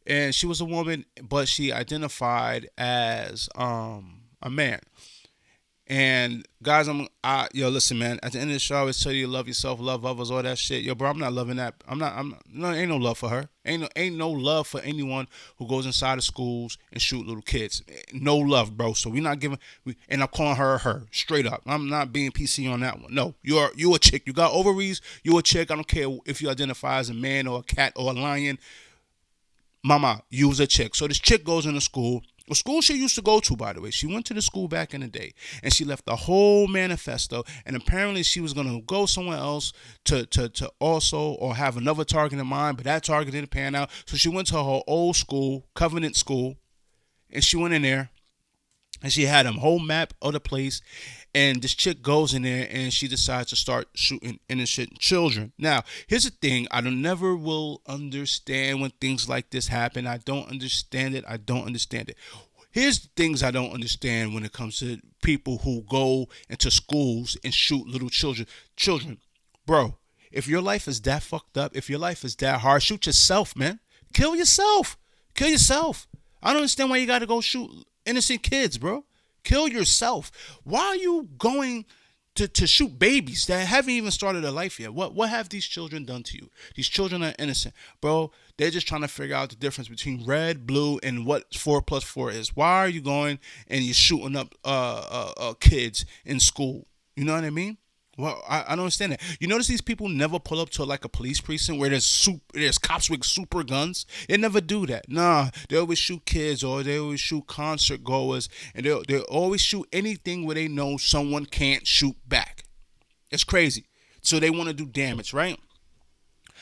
And she was a woman, but she identified as a man. And guys, yo, listen, man. At the end of the show, I always tell you, love yourself, love others, all that shit. Yo, bro, I'm not loving that. No, ain't no love for her. Ain't no love for anyone who goes inside of schools and shoot little kids. No love, bro. So we're not giving. And I'm calling her her straight up. I'm not being PC on that one. No, you a chick. You got ovaries. You a chick. I don't care if you identify as a man or a cat or a lion. Mama, you was a chick. So this chick goes into school. A school she used to go to, by the way. She went to the school back in the day, and she left the whole manifesto. And apparently, she was gonna go somewhere else to also or have another target in mind, but that target didn't pan out. So she went to her old school, Covenant School, and she went in there, and she had a whole map of the place. And this chick goes in there and she decides to start shooting innocent children. Now, here's the thing. I never will understand when things like this happen. I don't understand it. Here's the things I don't understand when it comes to people who go into schools and shoot little children. Bro, if your life is that fucked up, if your life is that hard, shoot yourself, man. Kill yourself. I don't understand why you got to go shoot innocent kids, bro. Kill yourself. Why are you going to shoot babies that haven't even started their life yet? What have these children done to you? These children are innocent. Bro, they're just trying to figure out the difference between red, blue, and what 4 plus 4 is. Why are you going and you're shooting up kids in school? You know what I mean? Well, I don't understand that. You notice these people never pull up to like a police precinct where there's cops with super guns. They never do that. Nah, they always shoot kids or they always shoot concert goers, and they always shoot anything where they know someone can't shoot back. It's crazy. So they want to do damage, right?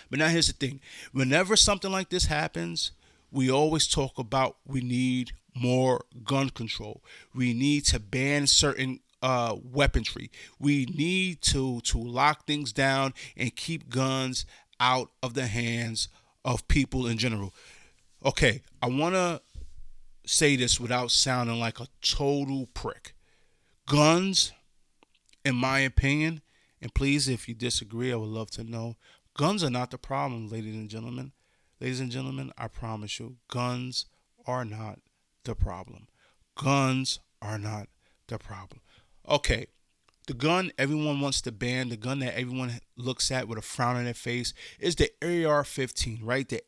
But now here's the thing. Whenever something like this happens, we always talk about we need more gun control. We need to ban certain weaponry. We need to lock things down and keep guns out of the hands of people in general. Okay, I want to say this without sounding like a total prick. Guns, in my opinion, and please, if you disagree, I would love to know. Guns are not the problem, ladies and gentlemen. Ladies and gentlemen, I promise you, guns are not the problem. Guns are not the problem. Okay, the gun everyone wants to ban, the gun that everyone looks at with a frown on their face is the AR-15, right? The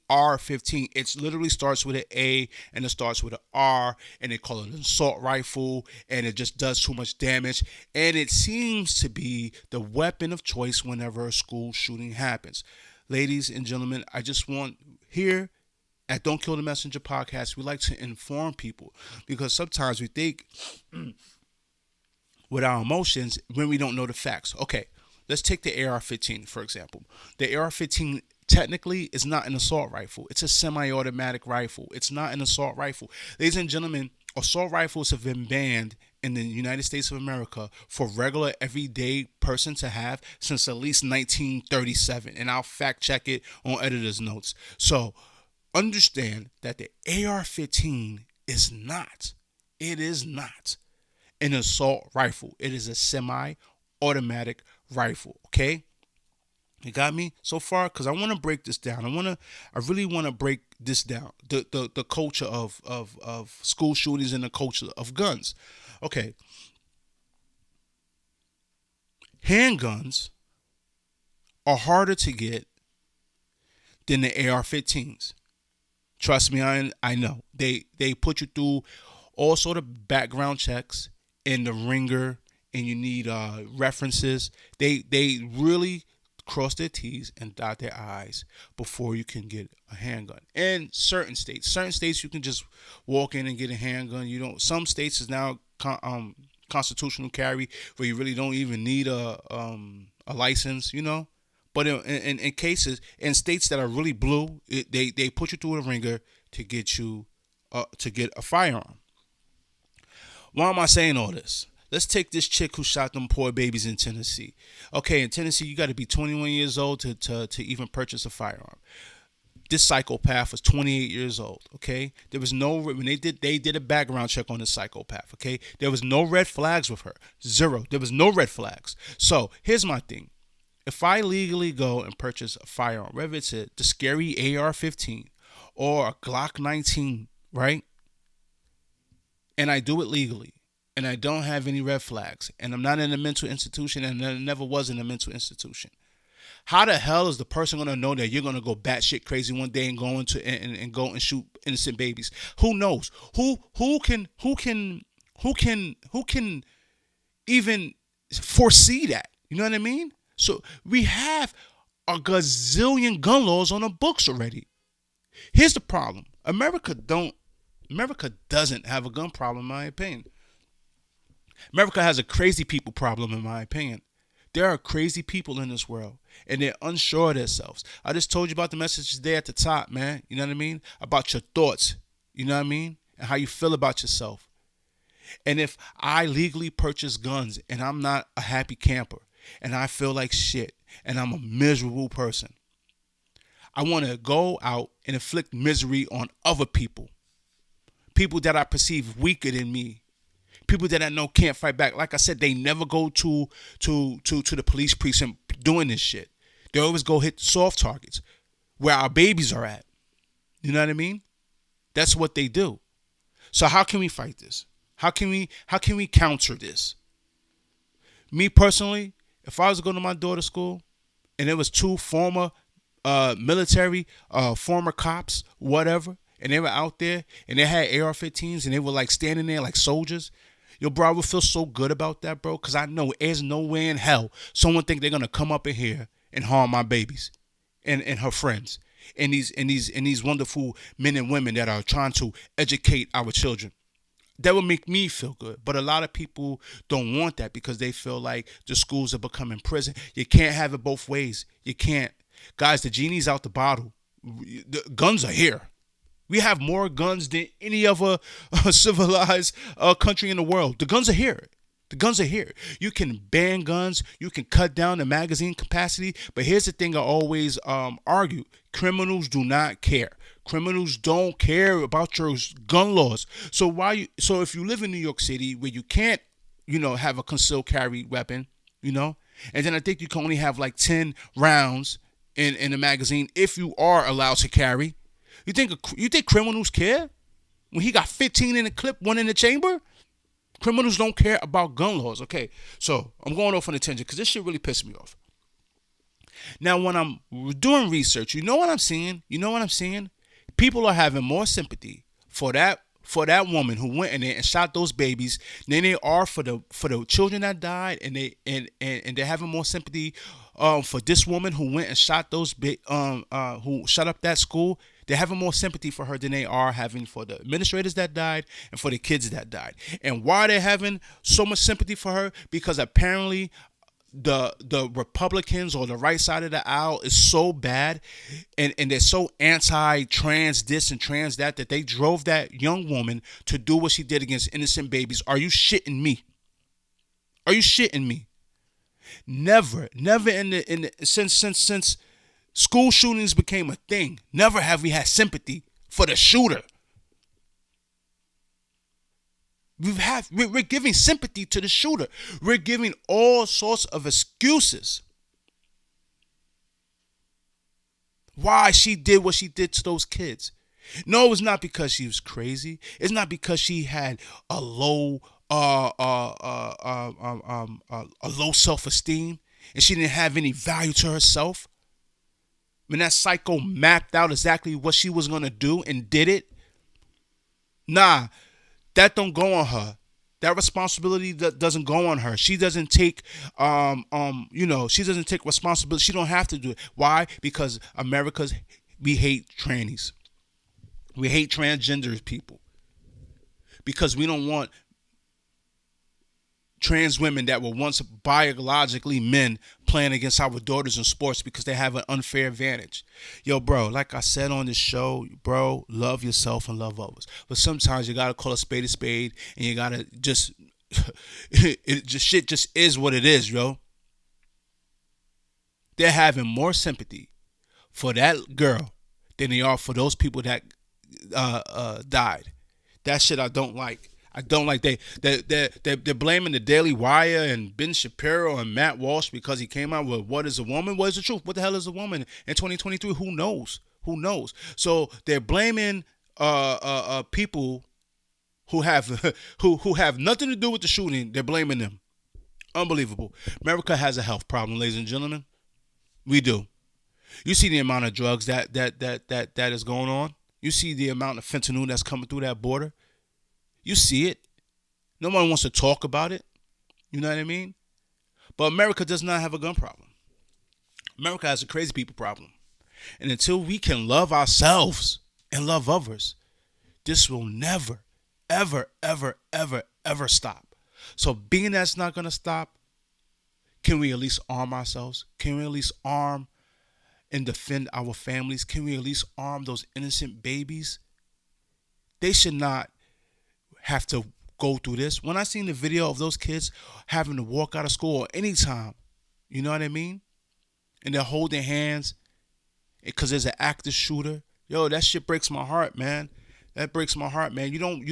AR-15. It literally starts with an A and it starts with an R, and they call it an assault rifle, and it just does too much damage. And it seems to be the weapon of choice whenever a school shooting happens. Ladies and gentlemen, I just want here at Don't Kill the Messenger podcast, we like to inform people because sometimes we think with our emotions when we don't know the facts. Okay, let's take the AR-15 for example. The AR-15 technically is not an assault rifle. It's a semi-automatic rifle. It's not an assault rifle. Ladies and gentlemen, assault rifles have been banned in the United States of America for regular everyday person to have since at least 1937. And I'll fact check it on editor's notes. So understand that the AR-15 is not an assault rifle. It is a semi-automatic rifle. Okay, you got me so far? Because I want to break this down. I really want to break this down. The culture of school shootings and the culture of guns. Okay, handguns are harder to get than the AR-15s. Trust me, I know. They put you through all sort of background checks in the ringer, and you need references. They really cross their T's and dot their I's before you can get a handgun. And certain states you can just walk in and get a handgun. You don't. Some states is now constitutional carry where you really don't even need a license. You know. But in cases, in states that are really blue, they put you through a ringer to get a firearm. Why am I saying all this? Let's take this chick who shot them poor babies in Tennessee. Okay, in Tennessee, you got to be 21 years old to even purchase a firearm. This psychopath was 28 years old. Okay, there was no when they did a background check on this psychopath. Okay, there was no red flags with her. Zero. There was no red flags. So here's my thing. If I legally go and purchase a firearm, whether it's the scary AR-15 or a Glock 19, right? And I do it legally, and I don't have any red flags, and I'm not in a mental institution, and I never was in a mental institution. How the hell is the person gonna know that you're gonna go batshit crazy one day and go into and go and shoot innocent babies? Who knows? Who can even foresee that? You know what I mean? So we have a gazillion gun laws on the books already. Here's the problem: America doesn't have a gun problem, in my opinion. America has a crazy people problem, in my opinion. There are crazy people in this world, and they're unsure of themselves. I just told you about the message today at the top, man. You know what I mean? About your thoughts. You know what I mean? And how you feel about yourself. And if I legally purchase guns and I'm not a happy camper and I feel like shit and I'm a miserable person, I want to go out and inflict misery on other people. People that I perceive weaker than me. People that I know can't fight back. Like I said, they never go to the police precinct doing this shit. They always go hit soft targets where our babies are at. You know what I mean? That's what they do. So how can we fight this? How can we counter this? Me personally, if I was to go to my daughter's school and there was two former military, former cops, whatever, and they were out there and they had AR-15s and they were like standing there like soldiers, yo, bro, I would feel so good about that, bro, because I know there's no way in hell someone think they're gonna come up in here and harm my babies and her friends and these wonderful men and women that are trying to educate our children. That would make me feel good. But a lot of people don't want that because they feel like the schools are becoming prison. You can't have it both ways. You can't. Guys, the genie's out the bottle. The guns are here. We have more guns than any other civilized country in the world. The guns are here. The guns are here. You can ban guns. You can cut down the magazine capacity. But here's the thing I always argue. Criminals do not care. Criminals don't care about your gun laws. So if you live in New York City where you can't, have a concealed carry weapon, and then I think you can only have like 10 rounds in a magazine if you are allowed to carry. You think criminals care? When he got 15 in the clip, one in the chamber? Criminals don't care about gun laws. Okay, so I'm going off on a tangent because this shit really pissed me off. Now, when I'm doing research, you know what I'm seeing? People are having more sympathy for that woman who went in there and shot those babies than they are for the children that died, and they're having more sympathy for this woman who went and shot who shut up that school. They're having more sympathy for her than they are having for the administrators that died and for the kids that died. And why they're having so much sympathy for her? Because apparently the Republicans or the right side of the aisle is so bad and they're so anti-trans this and trans that they drove that young woman to do what she did against innocent babies. Are you shitting me? Are you shitting me? Never since school shootings became a thing, never have we had sympathy for the shooter. We're giving sympathy to the shooter. We're giving all sorts of excuses why she did what she did to those kids. No, it's not because she was crazy. It's not because she had a low self-esteem and she didn't have any value to herself. When that psycho mapped out exactly what she was gonna do and did it, nah. That don't go on her. That responsibility doesn't go on her. She doesn't take, she doesn't take responsibility. She don't have to do it. Why? Because we hate trannies. We hate transgender people. Because we don't want trans women that were once biologically men playing against our daughters in sports because they have an unfair advantage. Yo, bro, like I said on this show, bro, love yourself and love others. But sometimes you got to call a spade, and you got to just, shit just is what it is, yo. They're having more sympathy for that girl than they are for those people that died. That shit I don't like. I don't like they're blaming the Daily Wire and Ben Shapiro and Matt Walsh because he came out with what is a woman? What is the truth? What the hell is a woman in 2023? Who knows? So they're blaming people who have who have nothing to do with the shooting, they're blaming them. Unbelievable. America has a health problem, ladies and gentlemen. We do. You see the amount of drugs that is going on. You see the amount of fentanyl that's coming through that border. You see it. No one wants to talk about it. You know what I mean? But America does not have a gun problem. America has a crazy people problem. And until we can love ourselves and love others, this will never, ever, ever, ever, ever stop. So being that's not going to stop, can we at least arm ourselves? Can we at least arm and defend our families? Can we at least arm those innocent babies? They should not have to go through this. When I seen the video of those kids having to walk out of school or anytime, you know what I mean? And they're holding hands because there's an active shooter. Yo, that shit breaks my heart, man. That breaks my heart, man. You don't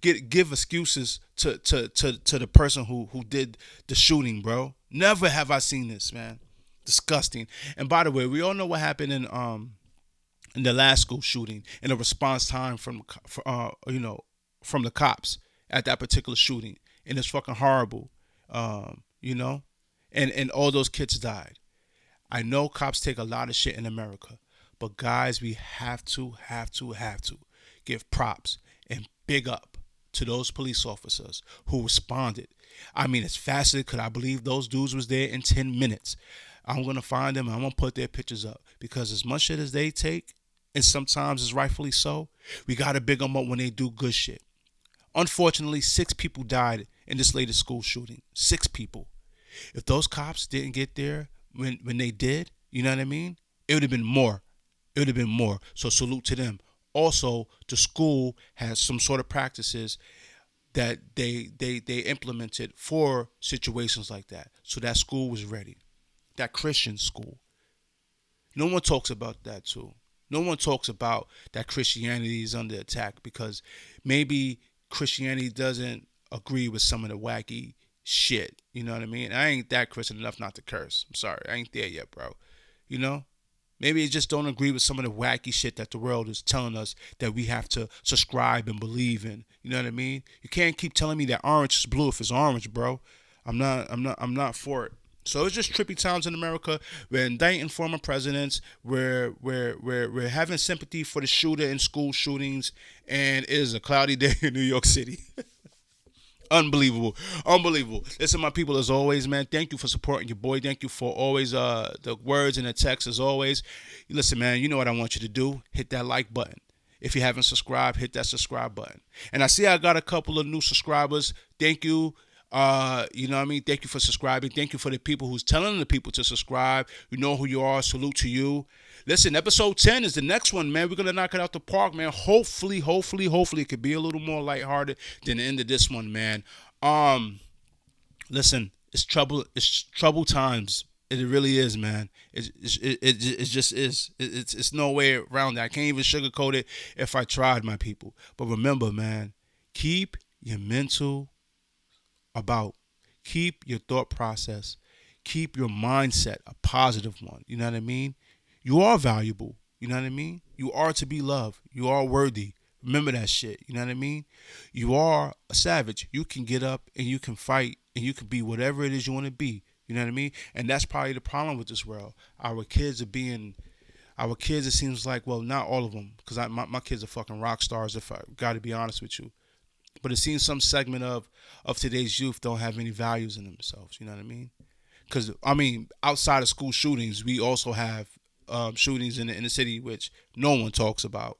give excuses to the person who did the shooting, bro. Never have I seen this, man. Disgusting. And by the way, we all know what happened in the last school shooting and the response time from the cops at that particular shooting, and it's fucking horrible, and all those kids died. I know cops take a lot of shit in America, but guys, we have to give props and big up to those police officers who responded. I mean, as fast as they could. I believe those dudes was there in 10 minutes. I'm going to find them and I'm going to put their pictures up, because as much shit as they take, and sometimes it's rightfully so, we got to big them up when they do good shit. Unfortunately, 6 people died in this latest school shooting. 6 people. If those cops didn't get there when they did, you know what I mean? It would have been more. It would have been more. So salute to them. Also, the school has some sort of practices that they implemented for situations like that. So that school was ready. That Christian school. No one talks about that too. No one talks about that Christianity is under attack, because maybe Christianity doesn't agree with some of the wacky shit. You know what I mean? I ain't that Christian enough not to curse. I'm sorry. I ain't there yet, bro. You know? Maybe it just don't agree with some of the wacky shit that the world is telling us that we have to subscribe and believe in. You know what I mean? You can't keep telling me that orange is blue if it's orange, bro. I'm not for it. So it's just trippy times in America. We're indicting former presidents. We're having sympathy for the shooter in school shootings, and it is a cloudy day in New York City. Unbelievable. Listen, my people, as always, man, thank you for supporting your boy. Thank you for always the words and the text, as always. Listen, man, you know what I want you to do. Hit that like button. If you haven't subscribed, hit that subscribe button. And I see I got a couple of new subscribers. Thank you. You know what I mean? Thank you for subscribing. Thank you for the people who's telling the people to subscribe. You know who you are. Salute to you. Listen, episode 10 is the next one, man. We're going to knock it out the park, man. Hopefully, it could be a little more lighthearted than the end of this one, man. Listen, it's trouble times. It really is, man. It just is. It's no way around that. I can't even sugarcoat it if I tried, my people. But remember, man, keep your mental about. Keep your thought process. Keep your mindset a positive one. You know what I mean? You are valuable. You know what I mean? You are to be loved. You are worthy. Remember that shit. You know what I mean? You are a savage. You can get up and you can fight and you can be whatever it is you want to be. You know what I mean? And that's probably the problem with this world. Our kids, it seems like, well, not all of them, because my kids are fucking rock stars, if I got to be honest with you. But it seems some segment of today's youth don't have any values in themselves. You know what I mean? Because, I mean, outside of school shootings, we also have shootings in the city, which no one talks about.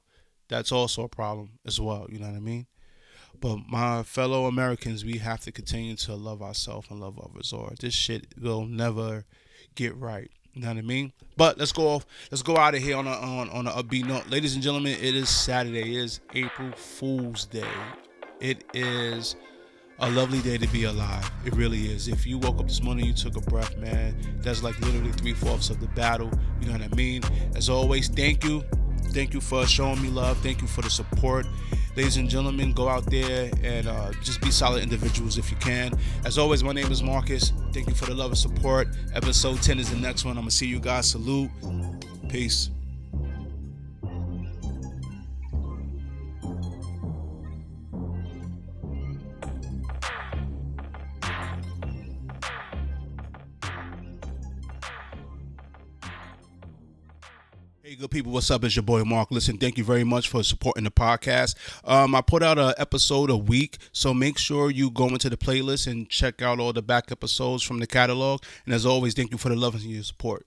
That's also a problem as well. You know what I mean? But my fellow Americans, we have to continue to love ourselves and love others, or this shit will never get right. You know what I mean? But let's go out of here on a upbeat note. Ladies and gentlemen, it is Saturday. It is April Fool's Day. It is a lovely day to be alive. It really is. If you woke up this morning, you took a breath, man, that's like literally 3/4 of the battle. You know what I mean? As always, thank you. Thank you for showing me love. Thank you for the support. Ladies and gentlemen, go out there and just be solid individuals if you can. As always, my name is Marcus. Thank you for the love and support. Episode 10 is the next one. I'm going to see you guys. Salute. Peace. Hey, good people, what's up? It's your boy Mark. Listen, thank you very much for supporting the podcast. I put out an episode a week, so make sure you go into the playlist and check out all the back episodes from the catalog. And as always, thank you for the love and your support.